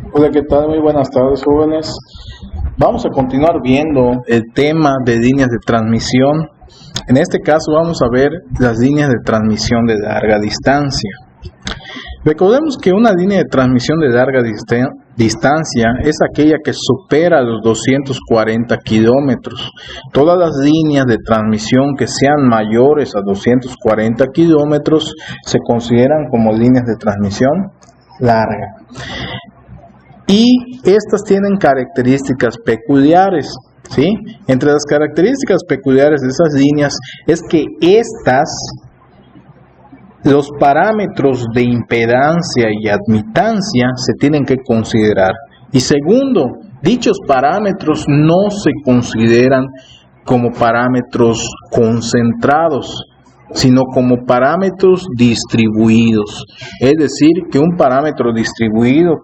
Hola, ¿qué tal? Muy buenas tardes, jóvenes. Vamos a continuar viendo el tema de líneas de transmisión. En este caso vamos a ver las líneas de transmisión de larga distancia. Recordemos que una línea de transmisión de larga distancia es aquella que supera los 240 kilómetros. Todas las líneas de transmisión que sean mayores a 240 kilómetros se consideran como líneas de transmisión larga. Y estas tienen características peculiares, ¿sí? Entre las características peculiares de esas líneas es que los parámetros de impedancia y admitancia se tienen que considerar. Y segundo, dichos parámetros no se consideran como parámetros concentrados, sino como parámetros distribuidos. Es decir, que un parámetro distribuido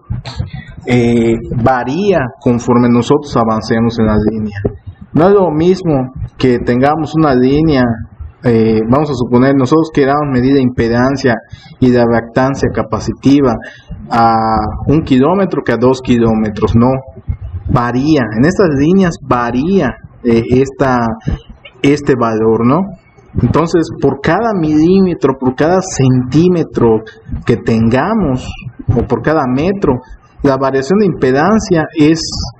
varía conforme nosotros avancemos en la línea. No es lo mismo que tengamos una línea, vamos a suponer, nosotros queramos medir la impedancia y la reactancia capacitiva a 1 kilómetro que a 2 kilómetros. No, varía. En estas líneas varía este valor, ¿no? Entonces, por cada milímetro, por cada centímetro que tengamos, o por cada metro, la variación de impedancia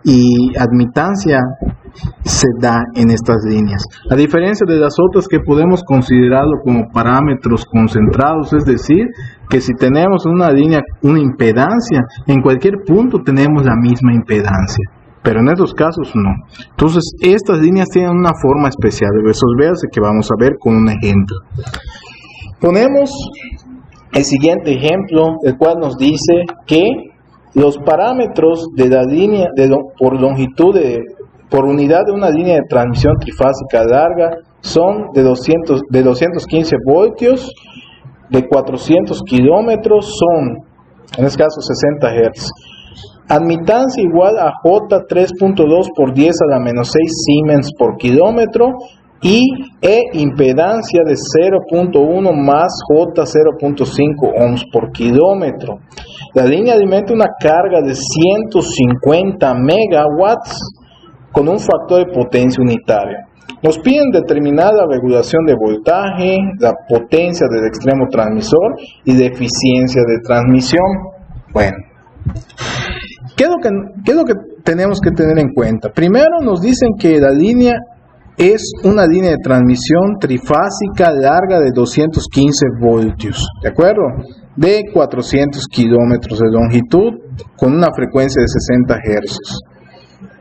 y admitancia se da en estas líneas. A diferencia de las otras que podemos considerarlo como parámetros concentrados, es decir, que si tenemos una línea, una impedancia, en cualquier punto tenemos la misma impedancia. Pero en estos casos no. Entonces, estas líneas tienen una forma especial de resolverse que vamos a ver con un ejemplo. Ponemos el siguiente ejemplo, el cual nos dice que los parámetros de la línea por unidad de una línea de transmisión trifásica larga son de 215 voltios, de 400 kilómetros son, en este caso, 60 Hz. Admitancia igual a J 3.2 por 10 a la menos 6 Siemens por kilómetro y impedancia de 0.1 más J 0.5 ohms por kilómetro. La línea alimenta una carga de 150 megawatts con un factor de potencia unitario. Nos piden determinar la regulación de voltaje, la potencia del extremo transmisor y la eficiencia de transmisión. Bueno, ¿qué es lo que tenemos que tener en cuenta? Primero nos dicen que la línea es una línea de transmisión trifásica larga de 215 voltios, ¿de acuerdo? De 400 kilómetros de longitud con una frecuencia de 60 Hz.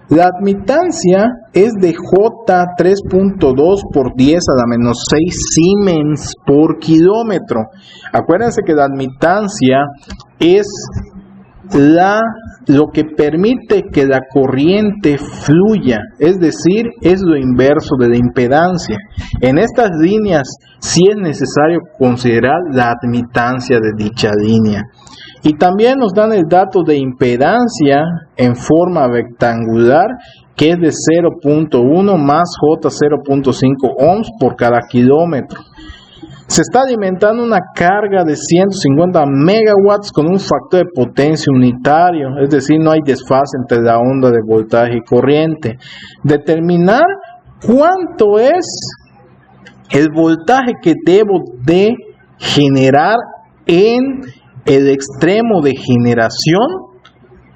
La admitancia es de J 3.2 por 10 a la menos 6 Siemens por kilómetro. Acuérdense que la admitancia es lo que permite que la corriente fluya, es decir, es lo inverso de la impedancia. En estas líneas sí es necesario considerar la admitancia de dicha línea. Y también nos dan el dato de impedancia en forma rectangular, que es de 0.1 más J 0.5 ohms por cada kilómetro. Se está alimentando una carga de 150 megawatts con un factor de potencia unitario, es decir, no hay desfase entre la onda de voltaje y corriente. Determinar cuánto es el voltaje que debo de generar en el extremo de generación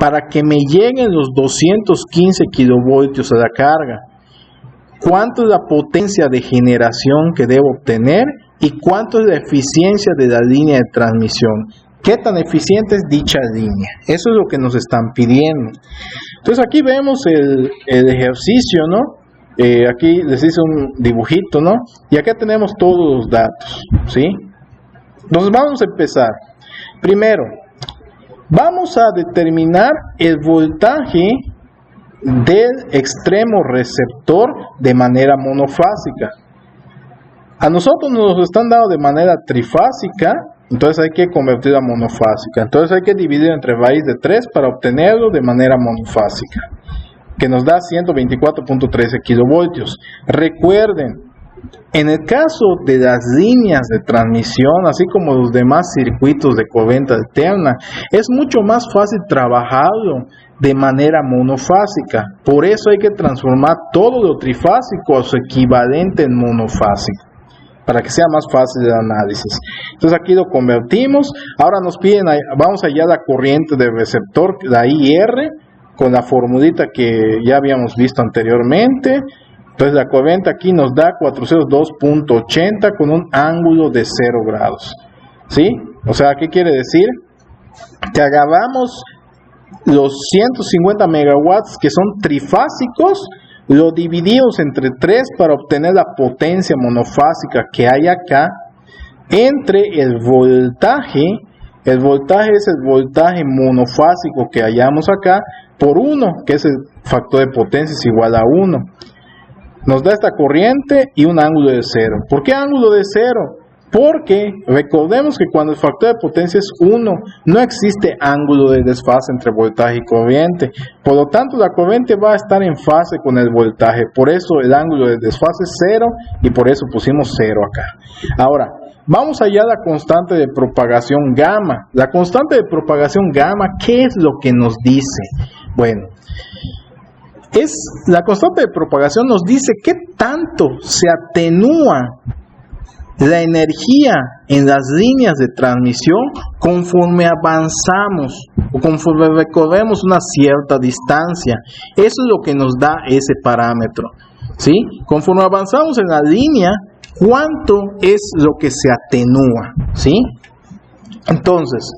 para que me lleguen los 215 kilovoltios a la carga. ¿Cuánto es la potencia de generación que debo obtener? ¿Y cuánto es la eficiencia de la línea de transmisión? ¿Qué tan eficiente es dicha línea? Eso es lo que nos están pidiendo. Entonces aquí vemos el ejercicio, ¿no? Aquí les hice un dibujito, ¿no? Y acá tenemos todos los datos, ¿sí? Entonces vamos a empezar. Primero, vamos a determinar el voltaje del extremo receptor de manera monofásica. A nosotros nos lo están dando de manera trifásica, entonces hay que convertirlo a monofásica. Entonces hay que dividir entre raíz de 3 para obtenerlo de manera monofásica, que nos da 124.13 kilovoltios. Recuerden En el caso de las líneas de transmisión, así como los demás circuitos de corriente alterna, es mucho más fácil trabajarlo de manera monofásica. Por eso hay que transformar todo lo trifásico a su equivalente en monofásico, para que sea más fácil el análisis. Entonces aquí lo convertimos. Ahora nos piden, vamos allá a la corriente del receptor, la IR, con la formulita que ya habíamos visto anteriormente. Entonces la corriente aquí nos da 402.80 con un ángulo de 0 grados. ¿Sí? O sea, ¿qué quiere decir? Que agarramos los 150 megawatts que son trifásicos, lo dividimos entre 3 para obtener la potencia monofásica que hay acá, entre el voltaje es el voltaje monofásico que hallamos acá, por 1, que es el factor de potencia es igual a 1. Nos da esta corriente y un ángulo de 0. ¿Por qué ángulo de 0? Porque recordemos que cuando el factor de potencia es 1, no existe ángulo de desfase entre voltaje y corriente. Por lo tanto, la corriente va a estar en fase con el voltaje. Por eso el ángulo de desfase es 0 y por eso pusimos 0 acá. Ahora, vamos allá a la constante de propagación gamma. La constante de propagación gamma, ¿qué es lo que nos dice? Bueno, la constante de propagación nos dice qué tanto se atenúa la energía en las líneas de transmisión conforme avanzamos o conforme recorremos una cierta distancia. Eso es lo que nos da ese parámetro, ¿sí? Conforme avanzamos en la línea, ¿cuánto es lo que se atenúa? ¿Sí? Entonces,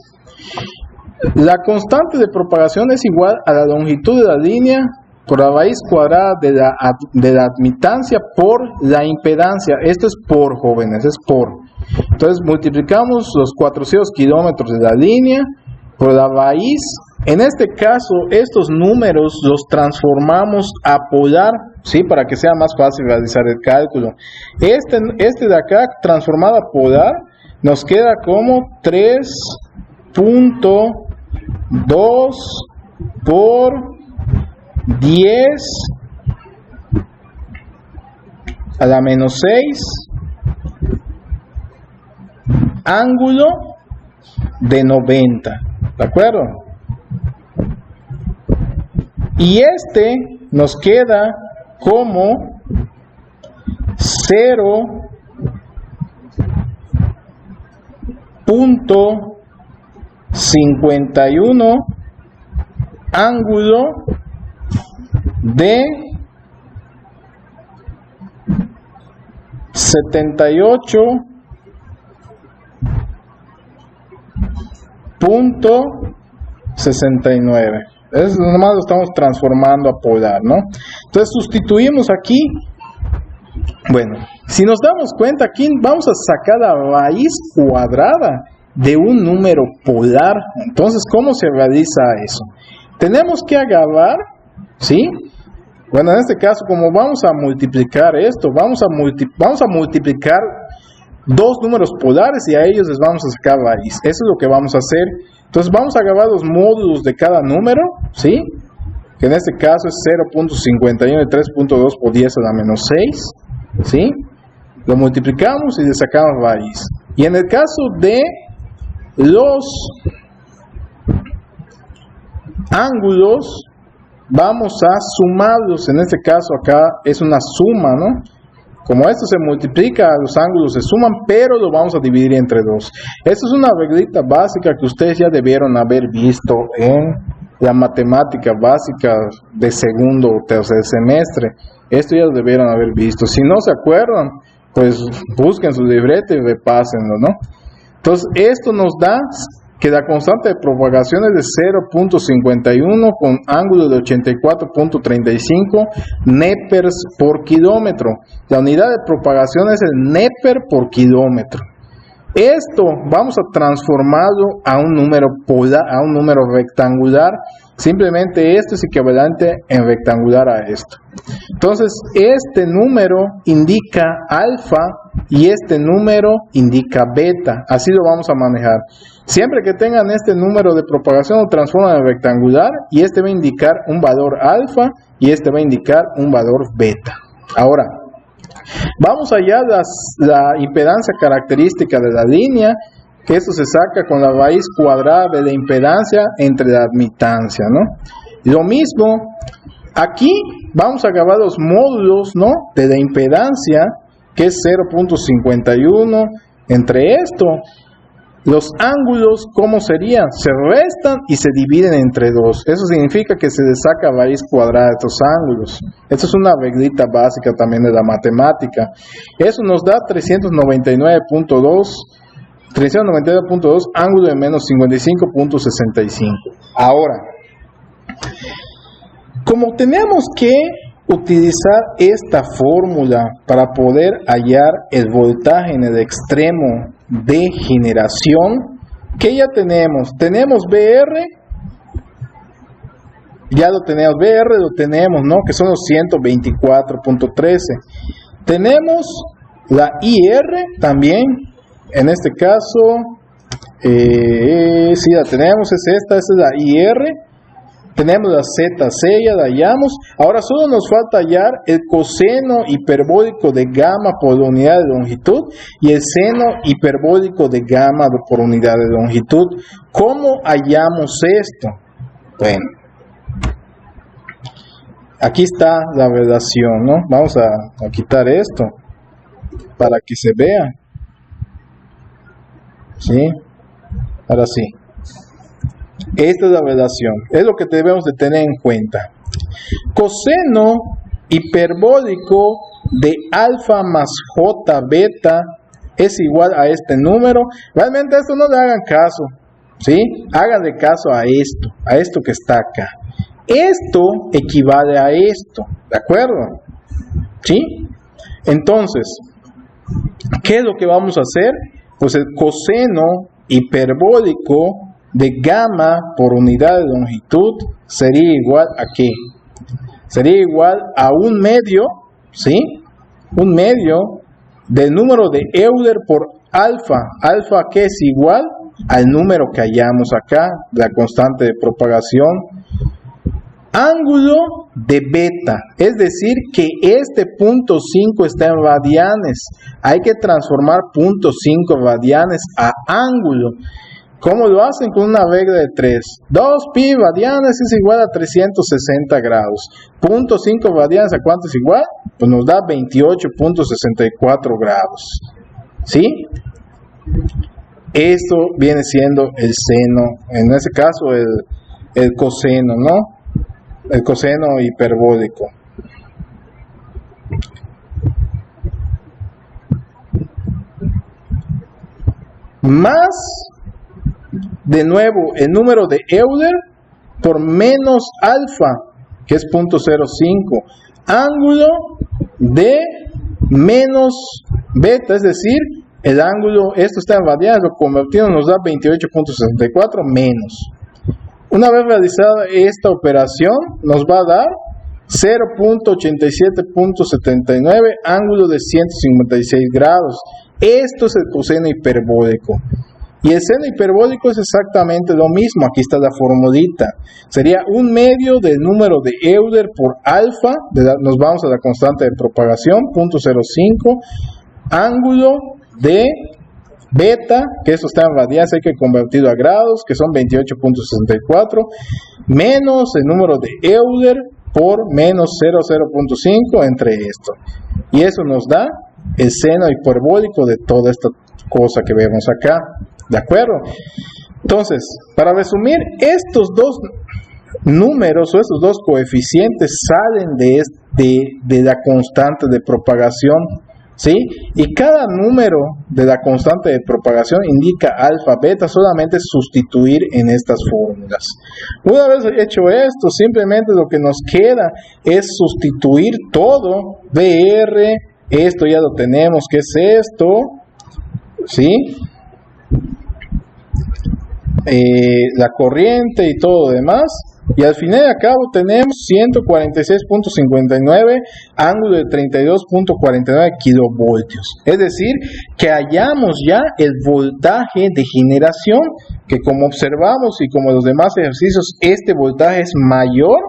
la constante de propagación es igual a la longitud de la línea por la raíz cuadrada de la admitancia por la impedancia. Esto es por, jóvenes, es por. Entonces multiplicamos los 400 kilómetros de la línea por la raíz. En este caso, estos números los transformamos a polar, ¿sí? Para que sea más fácil realizar el cálculo. Este de acá, transformado a polar, nos queda como 3.2 por 10 a la menos 6 ángulo de 90, ¿de acuerdo? Y este nos queda como 0.51 ángulo de 78.69. Es nomás lo estamos transformando a polar, ¿no? Entonces sustituimos aquí. Bueno, si nos damos cuenta, aquí vamos a sacar la raíz cuadrada de un número polar. Entonces, ¿cómo se realiza eso? Tenemos que agarrar, ¿sí? Bueno, en este caso, como vamos a multiplicar esto, vamos a multiplicar dos números polares y a ellos les vamos a sacar raíz. Eso es lo que vamos a hacer. Entonces vamos a agarrar los módulos de cada número, ¿sí? Que en este caso es 0.51 y 3.2 por 10 a la menos 6, ¿sí? Lo multiplicamos y le sacamos raíz. Y en el caso de los ángulos, vamos a sumarlos. En este caso acá es una suma, ¿no? Como esto se multiplica, los ángulos se suman, pero lo vamos a dividir entre 2. Esto es una reglita básica que ustedes ya debieron haber visto en la matemática básica de segundo o tercer semestre. Esto ya lo debieron haber visto. Si no se acuerdan, pues busquen su libreta y repásenlo, ¿no? Entonces, esto nos da que la constante de propagación es de 0.51 con ángulo de 84.35 nepers por kilómetro. La unidad de propagación es el neper por kilómetro. Esto vamos a transformarlo a un número polar, a un número rectangular. Simplemente esto es equivalente en rectangular a esto. Entonces, este número indica alfa y este número indica beta. Así lo vamos a manejar. Siempre que tengan este número de propagación lo transforman en rectangular y este va a indicar un valor alfa y este va a indicar un valor beta. Ahora, Vamos allá a la impedancia característica de la línea, que eso se saca con la raíz cuadrada de la impedancia entre la admitancia, ¿no? Lo mismo, aquí vamos a acabar los módulos, ¿no?, de la impedancia, que es 0.51. Entre esto, los ángulos, ¿cómo serían? Se restan y se dividen entre 2. Eso significa que se le saca raíz cuadrada de estos ángulos. Esto es una reglita básica también de la matemática. Eso nos da 399.2 ángulo de menos 55.65. Ahora, como tenemos que utilizar esta fórmula para poder hallar el voltaje en el extremo de generación, ¿qué ya tenemos? Tenemos BR, ya lo tenemos, BR lo tenemos, ¿no?, que son los 124.13. Tenemos la IR también, en este caso, sí la tenemos, esta es la IR. Tenemos la ZC, ya la hallamos. Ahora solo nos falta hallar el coseno hiperbólico de gamma por unidad de longitud y el seno hiperbólico de gamma por unidad de longitud. ¿Cómo hallamos esto? Bueno, aquí está la relación, ¿no? Vamos a quitar esto para que se vea. ¿Sí? Ahora sí. Esta es la relación, es lo que debemos de tener en cuenta. Coseno hiperbólico de alfa más j beta es igual a este número. Realmente esto no le hagan caso, ¿sí? Háganle caso a esto que está acá. Esto equivale a esto, ¿de acuerdo? ¿Sí? Entonces, ¿qué es lo que vamos a hacer? Pues el coseno hiperbólico de gamma por unidad de longitud sería igual a ¿qué? Sería igual a un medio, ¿sí? Un medio del número de Euler por alfa. Alfa que es igual al número que hallamos acá, la constante de propagación. Ángulo de beta, es decir que este punto 5 está en radianes. Hay que transformar punto 5 radianes a ángulo. ¿Cómo lo hacen? Con una regla de 3. 2pi radianes es igual a 360 grados. Punto 5 radianes, ¿a cuánto es igual? Pues nos da 28.64 grados. ¿Sí? Esto viene siendo el seno, en este caso el coseno, ¿no? El coseno hiperbólico. Más, de nuevo, el número de Euler por menos alfa, que es 0.05. Ángulo de menos beta, es decir, el ángulo, esto está en radianes, lo convertimos, nos da 28.64 menos. Una vez realizada esta operación, nos va a dar 0.87.79, ángulo de 156 grados. Esto es el coseno hiperbólico. Y el seno hiperbólico es exactamente lo mismo. Aquí está la formulita. Sería un medio del número de Euler por alfa. Nos vamos a la constante de propagación, 0.05. Ángulo de beta, que eso está en radianes, hay que convertirlo a grados, que son 28.64. Menos el número de Euler por menos 0.5 entre esto. Y eso nos da el seno hiperbólico de toda esta cosa que vemos acá. ¿De acuerdo? Entonces, para resumir, estos dos números o estos dos coeficientes salen de la constante de propagación, ¿sí? Y cada número de la constante de propagación indica alfa, beta, solamente sustituir en estas fórmulas. Una vez hecho esto, simplemente lo que nos queda es sustituir todo. BR, esto ya lo tenemos, que es esto, ¿sí? La corriente y todo lo demás, y al final y al cabo tenemos 146.59 ángulo de 32.49 kilovoltios, es decir que hallamos ya el voltaje de generación, que como observamos y como los demás ejercicios, este voltaje es mayor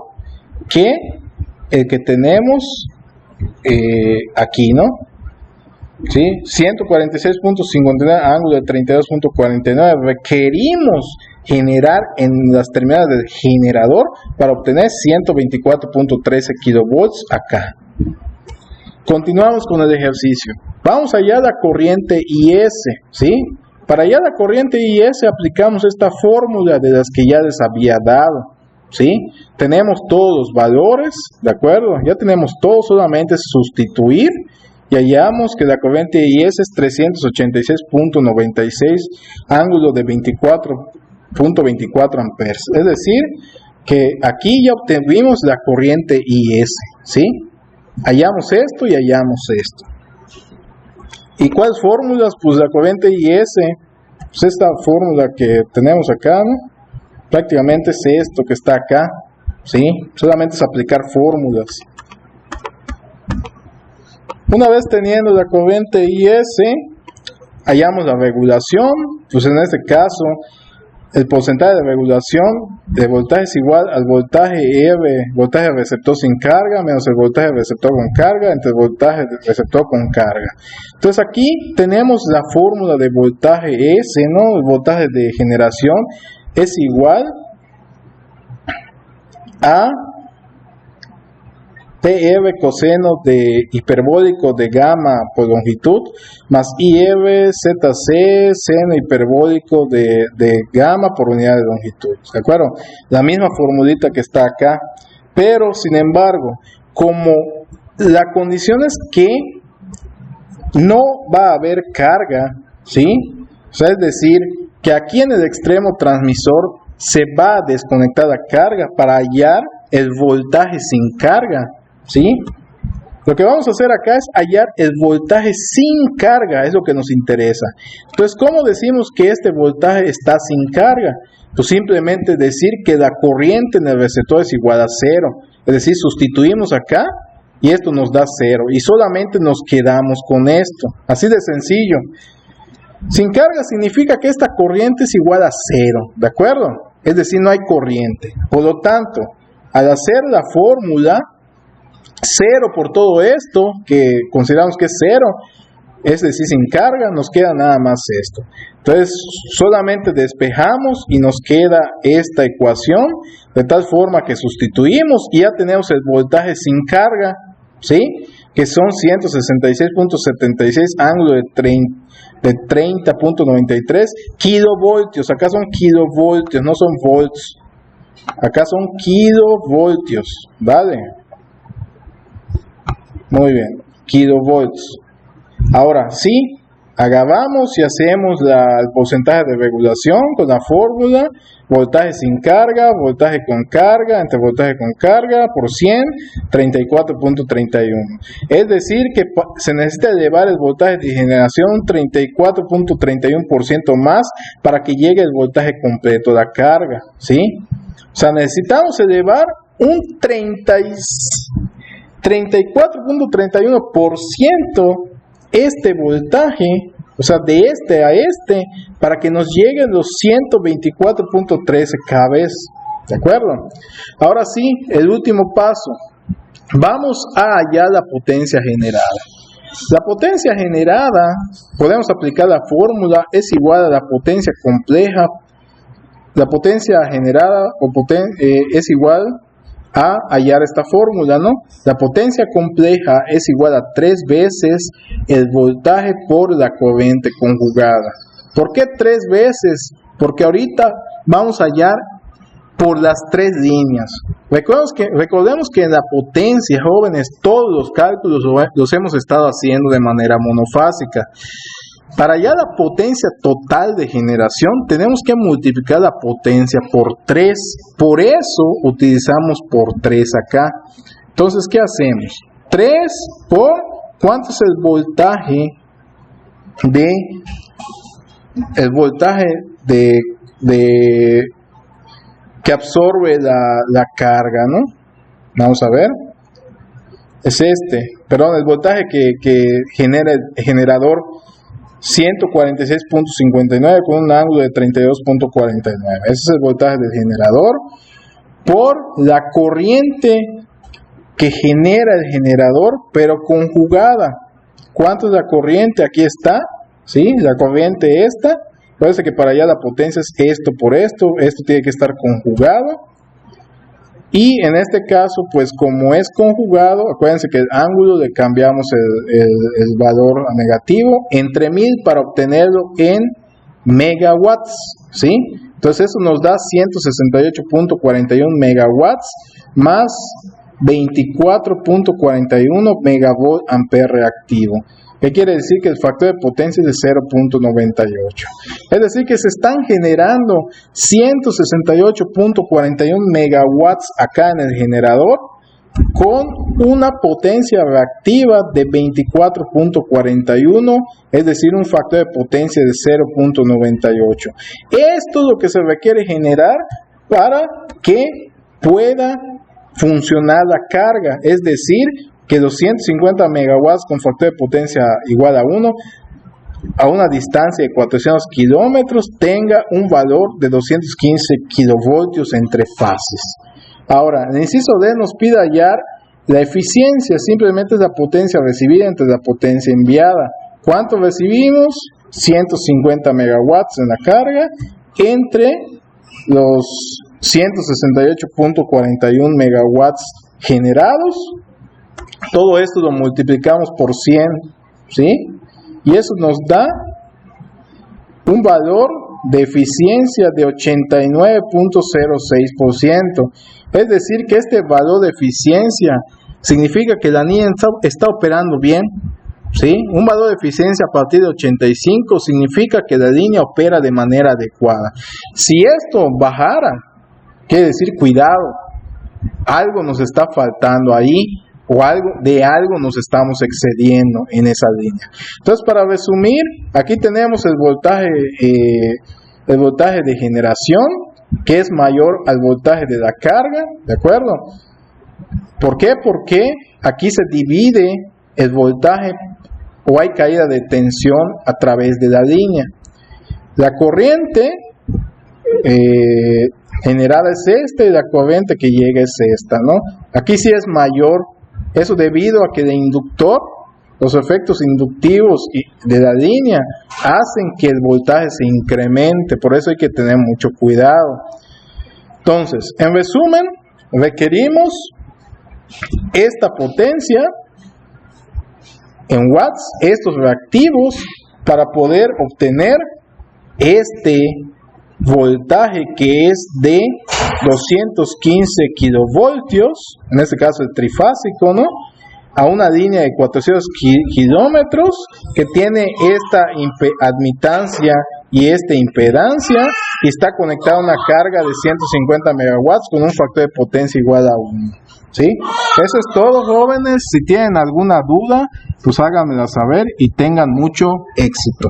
que el que tenemos aquí, ¿no? ¿Sí? 146.59 ángulo de 32.49. Requerimos generar en las terminales del generador para obtener 124.13 kilovolts acá. Continuamos con el ejercicio. Vamos allá a la corriente IS, ¿sí? Para allá a la corriente IS aplicamos esta fórmula de las que ya les había dado, ¿sí? Tenemos todos los valores, ¿de acuerdo? Ya tenemos todo, solamente sustituir y hallamos que la corriente IS es 386.96 ángulo de 24.24 amperes. Es decir, que aquí ya obtuvimos la corriente IS, ¿sí? Hallamos esto y hallamos esto. ¿Y cuáles fórmulas? Pues la corriente IS, pues esta fórmula que tenemos acá, ¿no? Prácticamente es esto que está acá, ¿sí? Solamente es aplicar fórmulas. Una vez teniendo la corriente IS, hallamos la regulación, pues en este caso el porcentaje de regulación de voltaje es igual al voltaje R, voltaje de receptor sin carga, menos el voltaje de receptor con carga, entre el voltaje de receptor con carga. Entonces aquí tenemos la fórmula de voltaje S, ¿no? El voltaje de generación es igual a PR coseno de hiperbólico de gamma por longitud más IR ZC seno hiperbólico de gamma por unidad de longitud. ¿De acuerdo? La misma formulita que está acá. Pero, sin embargo, como la condición es que no va a haber carga, ¿sí? O sea, es decir, que aquí en el extremo transmisor se va a desconectar la carga para hallar el voltaje sin carga, ¿sí? Lo que vamos a hacer acá es hallar el voltaje sin carga, es lo que nos interesa. Entonces, ¿cómo decimos que este voltaje está sin carga? Pues simplemente decir que la corriente en el receptor es igual a 0. Es decir, sustituimos acá y esto nos da 0. Y solamente nos quedamos con esto. Así de sencillo. Sin carga significa que esta corriente es igual a 0. ¿De acuerdo? Es decir, no hay corriente. Por lo tanto, al hacer la fórmula 0 por todo esto, que consideramos que es 0, es decir, sin carga, nos queda nada más esto. Entonces, solamente despejamos y nos queda esta ecuación, de tal forma que sustituimos y ya tenemos el voltaje sin carga, ¿sí? Que son 166.76 ángulo de 30.93 kilovoltios. Acá son kilovoltios, no son volts. Acá son kilovoltios, ¿vale? Muy bien, kilovolts. Ahora sí, agarramos y hacemos el porcentaje de regulación con la fórmula, voltaje sin carga, voltaje con carga, entre voltaje con carga por 100, 34.31. Es decir, que se necesita elevar el voltaje de generación un 34.31% más para que llegue el voltaje completo de la carga, ¿sí? O sea, necesitamos elevar un 34.31% este voltaje, o sea, de este a este, para que nos lleguen los 124.13 kV, ¿de acuerdo? Ahora sí, el último paso. Vamos a hallar la potencia generada. La potencia generada, podemos aplicar la fórmula, es igual a la potencia compleja. La potencia generada es igual a hallar esta fórmula, ¿no? La potencia compleja es igual a 3 veces el voltaje por la corriente conjugada. ¿Por qué 3 veces? Porque ahorita vamos a hallar por las 3 líneas. Recordemos que en la potencia, jóvenes, todos los cálculos los hemos estado haciendo de manera monofásica. Para hallar la potencia total de generación, tenemos que multiplicar la potencia por 3. Por eso utilizamos por 3 acá. Entonces, ¿qué hacemos? 3 por, ¿cuánto es el voltaje que absorbe la carga, ¿no? Vamos a ver. Es el voltaje que genera el generador 146.59 con un ángulo de 32.49. Ese es el voltaje del generador por la corriente que genera el generador, pero conjugada. ¿Cuánto es la corriente? Aquí está, ¿sí? La corriente esta. Parece que para allá la potencia es esto por esto tiene que estar conjugado. Y en este caso, pues como es conjugado, acuérdense que el ángulo le cambiamos el valor a negativo entre 1000 para obtenerlo en megawatts, ¿sí? Entonces eso nos da 168.41 megawatts más 24.41 megavolt ampere reactivo. ¿Qué quiere decir? Que el factor de potencia es de 0.98. Es decir, que se están generando 168.41 megawatts acá en el generador con una potencia reactiva de 24.41, es decir, un factor de potencia de 0.98. Esto es lo que se requiere generar para que pueda funcionar la carga, es decir, que 250 megawatts con factor de potencia igual a 1 a una distancia de 400 kilómetros tenga un valor de 215 kilovoltios entre fases. Ahora, el inciso D nos pide hallar la eficiencia, simplemente es la potencia recibida entre la potencia enviada. ¿Cuánto recibimos? 150 megawatts en la carga entre los 168.41 megawatts generados. Todo esto lo multiplicamos por 100, ¿sí? Y eso nos da un valor de eficiencia de 89.06%. Es decir, que este valor de eficiencia significa que la línea está operando bien, ¿sí? Un valor de eficiencia a partir de 85 significa que la línea opera de manera adecuada. Si esto bajara, quiere decir, cuidado, algo nos está faltando ahí, o de algo nos estamos excediendo en esa línea. Entonces, para resumir, aquí tenemos el voltaje de generación, que es mayor al voltaje de la carga, ¿de acuerdo? ¿Por qué? Porque aquí se divide el voltaje o hay caída de tensión a través de la línea. La corriente generada es esta y la corriente que llega es esta, ¿no? Aquí sí es mayor. Eso debido a que el inductor, los efectos inductivos de la línea hacen que el voltaje se incremente, por eso hay que tener mucho cuidado. Entonces, en resumen, requerimos esta potencia en watts, estos reactivos, para poder obtener este voltaje que es de 215 kilovoltios, en este caso el trifásico, ¿no? A una línea de 400 kilómetros que tiene esta admitancia y esta impedancia y está conectada a una carga de 150 megawatts con un factor de potencia igual a 1. ¿Sí? Eso es todo, jóvenes. Si tienen alguna duda, pues háganmela saber y tengan mucho éxito.